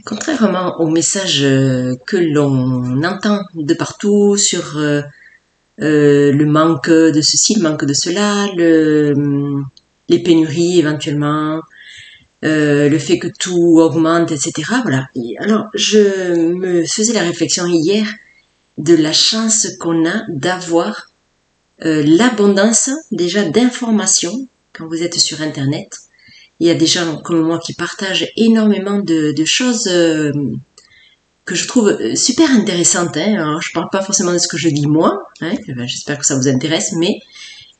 Contrairement aux messages que l'on entend de partout sur le manque de ceci, le manque de cela, les pénuries éventuellement, le fait que tout augmente, etc. Voilà. Et alors, je me faisais la réflexion hier de la chance qu'on a d'avoir l'abondance déjà d'informations quand vous êtes sur Internet. Il y a des gens comme moi qui partagent énormément de choses que je trouve super intéressantes. Hein. Alors, je parle pas forcément de ce que je dis moi, hein. J'espère que ça vous intéresse, mais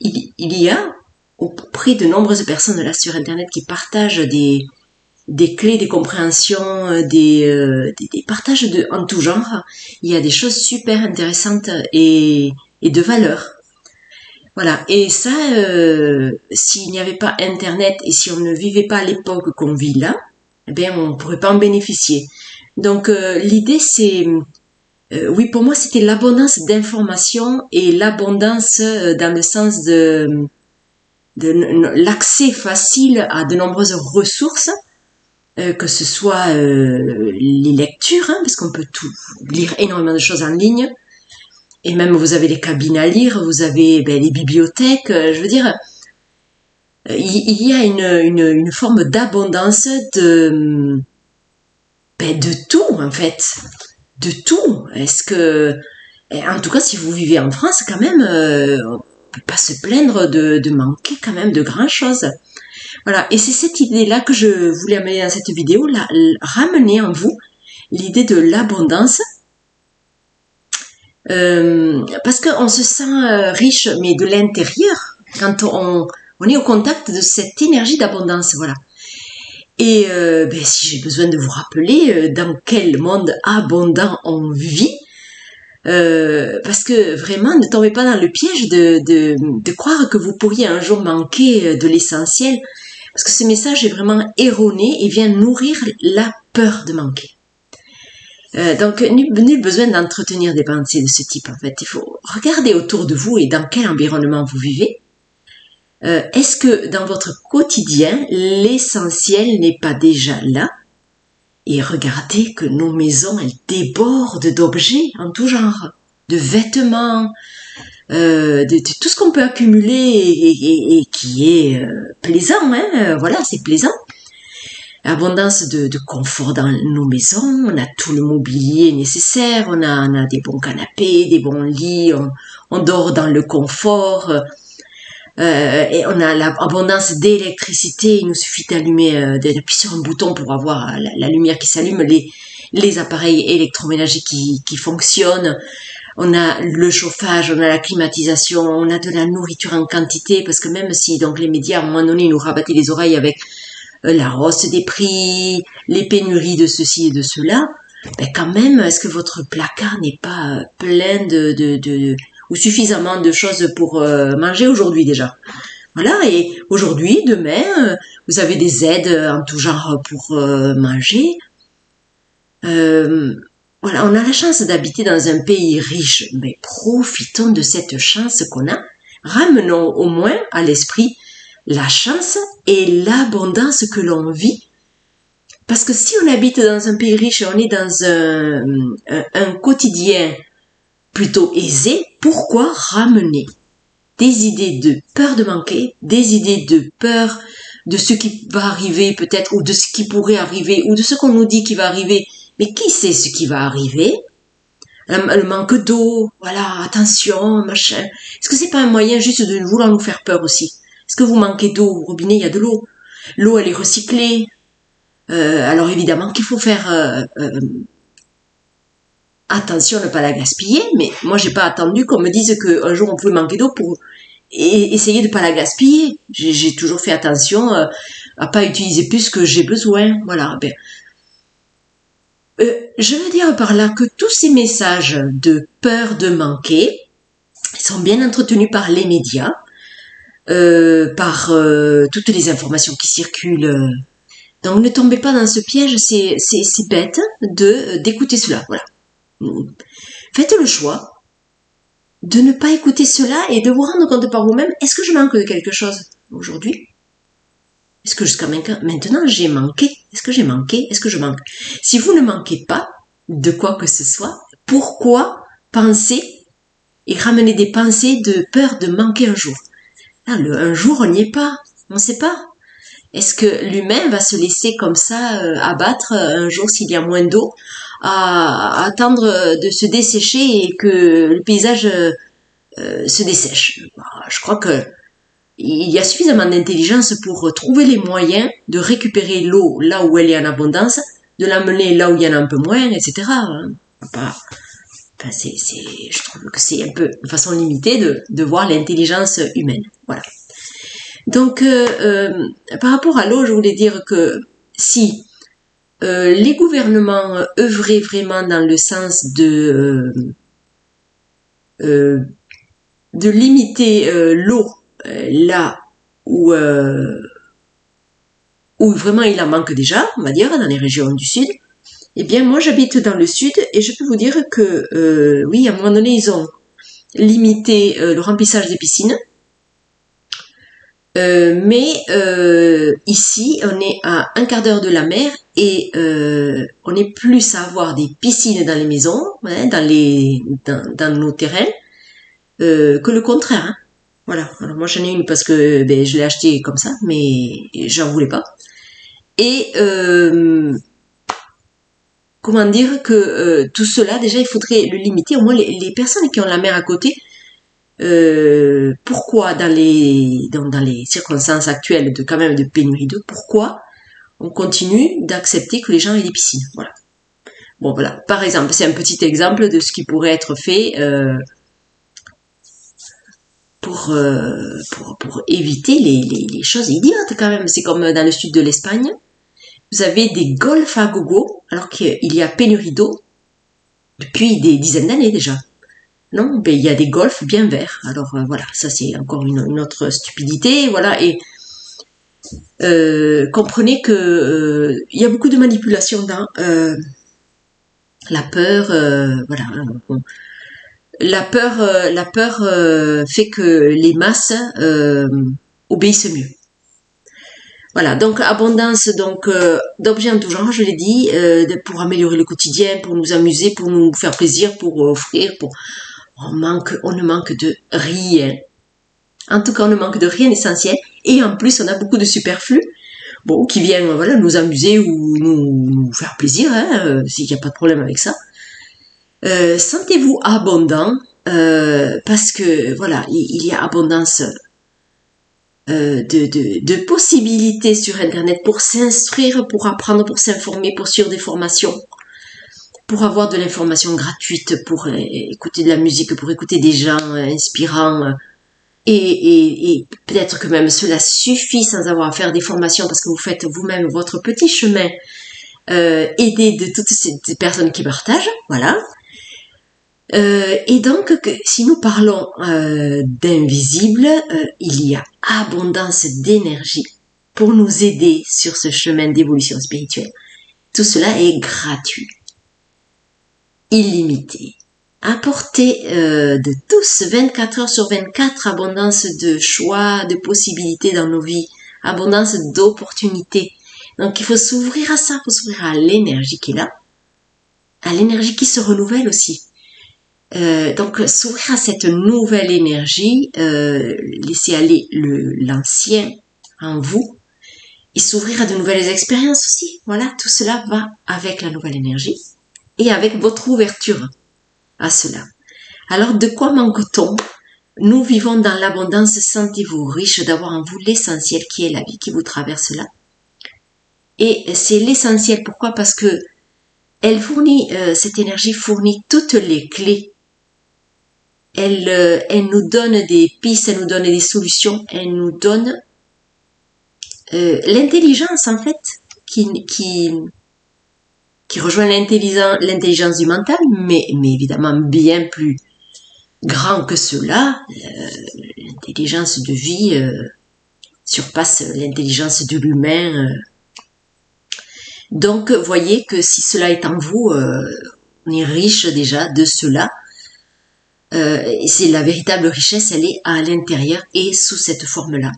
il y a auprès de nombreuses personnes là sur Internet qui partagent des clés, des compréhensions, des partages en tout genre. Il y a des choses super intéressantes et de valeur. Voilà. Et ça, s'il n'y avait pas Internet et si on ne vivait pas à l'époque qu'on vit là, eh bien, on ne pourrait pas en bénéficier. Donc, l'idée, c'est, oui, pour moi, c'était l'abondance d'informations et l'abondance dans le sens de l'accès facile à de nombreuses ressources, que ce soit les lectures, hein, parce qu'on peut tout lire énormément de choses en ligne, et même vous avez les cabines à lire, vous avez les bibliothèques, je veux dire, il y a une forme d'abondance de tout en fait, de tout. Est-ce que, en tout cas, si vous vivez en France, quand même, on peut pas se plaindre de manquer quand même de grand chose. Voilà, et c'est cette idée-là que je voulais amener dans cette vidéo, là, ramener en vous l'idée de l'abondance, parce qu'on se sent riche, mais de l'intérieur, quand on est au contact de cette énergie d'abondance, voilà. Et si j'ai besoin de vous rappeler dans quel monde abondant on vit, parce que vraiment, ne tombez pas dans le piège de croire que vous pourriez un jour manquer de l'essentiel, parce que ce message est vraiment erroné et vient nourrir la peur de manquer. Donc, nul besoin d'entretenir des pensées de ce type, en fait. Il faut regarder autour de vous et dans quel environnement vous vivez. Est-ce que dans votre quotidien, l'essentiel n'est pas déjà là? Et regardez que nos maisons, elles débordent d'objets en tout genre, de vêtements, de tout ce qu'on peut accumuler et qui est plaisant, hein, voilà, c'est plaisant. Abondance de confort dans nos maisons, on a tout le mobilier nécessaire, on a des bons canapés, des bons lits, on dort dans le confort, et on a l'abondance d'électricité, il nous suffit d'appuyer sur un bouton pour avoir la lumière qui s'allume, les appareils électroménagers qui fonctionnent, on a le chauffage, on a la climatisation, on a de la nourriture en quantité, parce que même si donc les médias à un moment donné nous rabattaient les oreilles avec la hausse des prix, les pénuries de ceci et de cela, quand même, est-ce que votre placard n'est pas plein ou suffisamment de choses pour manger aujourd'hui déjà? Voilà, et aujourd'hui, demain, vous avez des aides en tout genre pour manger. Voilà, on a la chance d'habiter dans un pays riche, mais profitons de cette chance qu'on a. Ramenons au moins à l'esprit la chance et l'abondance que l'on vit. Parce que si on habite dans un pays riche et on est dans un quotidien plutôt aisé, pourquoi ramener des idées de peur de manquer, des idées de peur de ce qui va arriver peut-être, ou de ce qui pourrait arriver, ou de ce qu'on nous dit qui va arriver, mais qui sait ce qui va arriver? Le manque d'eau, voilà, attention, machin. Est-ce que c'est pas un moyen juste de vouloir nous faire peur aussi? Est-ce que vous manquez d'eau au robinet? Il y a de l'eau. L'eau, elle est recyclée. Alors évidemment qu'il faut faire attention à ne pas la gaspiller, mais moi j'ai pas attendu qu'on me dise qu'un jour on pouvait manquer d'eau pour essayer de pas la gaspiller. J'ai toujours fait attention à pas utiliser plus que j'ai besoin. Voilà. Je veux dire par là que tous ces messages de peur de manquer sont bien entretenus par les médias, par toutes les informations qui circulent. Donc ne tombez pas dans ce piège, c'est bête d'écouter cela. Voilà. Faites le choix de ne pas écouter cela et de vous rendre compte par vous-même, est-ce que je manque de quelque chose aujourd'hui? Est-ce que jusqu'à maintenant j'ai manqué? Est-ce que j'ai manqué? Est-ce que je manque? Si vous ne manquez pas de quoi que ce soit, pourquoi penser et ramener des pensées de peur de manquer un jour? Là, un jour, on n'y est pas. On ne sait pas. Est-ce que l'humain va se laisser comme ça abattre un jour s'il y a moins d'eau, à attendre de se dessécher et que le paysage se dessèche? Je crois que il y a suffisamment d'intelligence pour trouver les moyens de récupérer l'eau là où elle est en abondance, de l'amener là où il y en a un peu moins, etc. Enfin, je trouve que c'est un peu de façon limitée de voir l'intelligence humaine. Voilà. Donc, par rapport à l'eau, je voulais dire que si les gouvernements œuvraient vraiment dans le sens de limiter l'eau là où vraiment il en manque déjà, on va dire, dans les régions du sud, eh bien, moi, j'habite dans le sud et je peux vous dire que, oui, à un moment donné, ils ont limité le remplissage des piscines. Mais ici, on est à un quart d'heure de la mer et on est plus à avoir des piscines dans les maisons, hein, dans nos terrains, que le contraire. Hein. Voilà. Alors moi, j'en ai une parce que je l'ai achetée comme ça, mais j'en voulais pas. Et comment dire que tout cela, déjà, il faudrait le limiter. Au moins, les personnes qui ont la mer à côté, pourquoi dans les circonstances actuelles de quand même de pénurie d'eau, pourquoi on continue d'accepter que les gens aient des piscines? Voilà. Bon, voilà. Par exemple, c'est un petit exemple de ce qui pourrait être fait pour éviter les choses idiotes quand même. C'est comme dans le sud de l'Espagne. Vous avez des golfs à gogo, alors qu'il y a pénurie d'eau depuis des dizaines d'années déjà. Non, il y a des golfs bien verts. Alors voilà, ça c'est encore une autre stupidité. Voilà, et comprenez que il y a beaucoup de manipulation dans la peur. Voilà, bon. La peur fait que les masses obéissent mieux. Voilà, donc abondance d'objets en tout genre, je l'ai dit, pour améliorer le quotidien, pour nous amuser, pour nous faire plaisir, pour offrir, on ne manque de rien. En tout cas, on ne manque de rien d'essentiel. Et en plus, on a beaucoup de superflu, bon, qui viennent, voilà, nous amuser ou nous faire plaisir, hein, s'il n'y a pas de problème avec ça. Sentez-vous abondant, parce que, voilà, il y a abondance de possibilités sur Internet pour s'instruire, pour apprendre, pour s'informer, pour suivre des formations, pour avoir de l'information gratuite, pour écouter de la musique, pour écouter des gens inspirants. Et peut-être que même cela suffit sans avoir à faire des formations parce que vous faites vous-même votre petit chemin, aidé de toutes ces personnes qui partagent. Voilà. Et donc, si nous parlons d'invisible, il y a abondance d'énergie pour nous aider sur ce chemin d'évolution spirituelle. Tout cela est gratuit, illimité, à portée de tous, 24 heures sur 24, abondance de choix, de possibilités dans nos vies, abondance d'opportunités. Donc, il faut s'ouvrir à ça, il faut s'ouvrir à l'énergie qui est là, à l'énergie qui se renouvelle aussi. Donc s'ouvrir à cette nouvelle énergie, laisser aller l'ancien en vous et s'ouvrir à de nouvelles expériences aussi. Voilà, tout cela va avec la nouvelle énergie et avec votre ouverture à cela. Alors de quoi manque-t-on? Nous vivons dans l'abondance, sentez-vous riche d'avoir en vous l'essentiel qui est la vie qui vous traverse là. Et c'est l'essentiel, pourquoi? Parce que elle fournit, cette énergie fournit toutes les clés. Elle nous donne des pistes, elle nous donne des solutions, elle nous donne l'intelligence en fait qui rejoint l'intelligence du mental, mais évidemment bien plus grand que cela. L'intelligence de vie surpasse l'intelligence de l'humain. Donc voyez que si cela est en vous, on est riche déjà de cela. C'est la véritable richesse, elle est à l'intérieur et sous cette forme-là.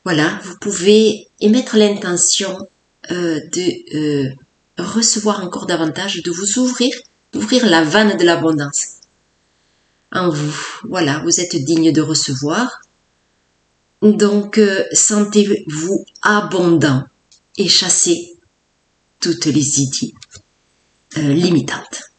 Voilà, vous pouvez émettre l'intention de recevoir encore davantage, de vous ouvrir, d'ouvrir la vanne de l'abondance en vous. Voilà, vous êtes digne de recevoir. Donc, sentez-vous abondant et chassez toutes les idées limitantes.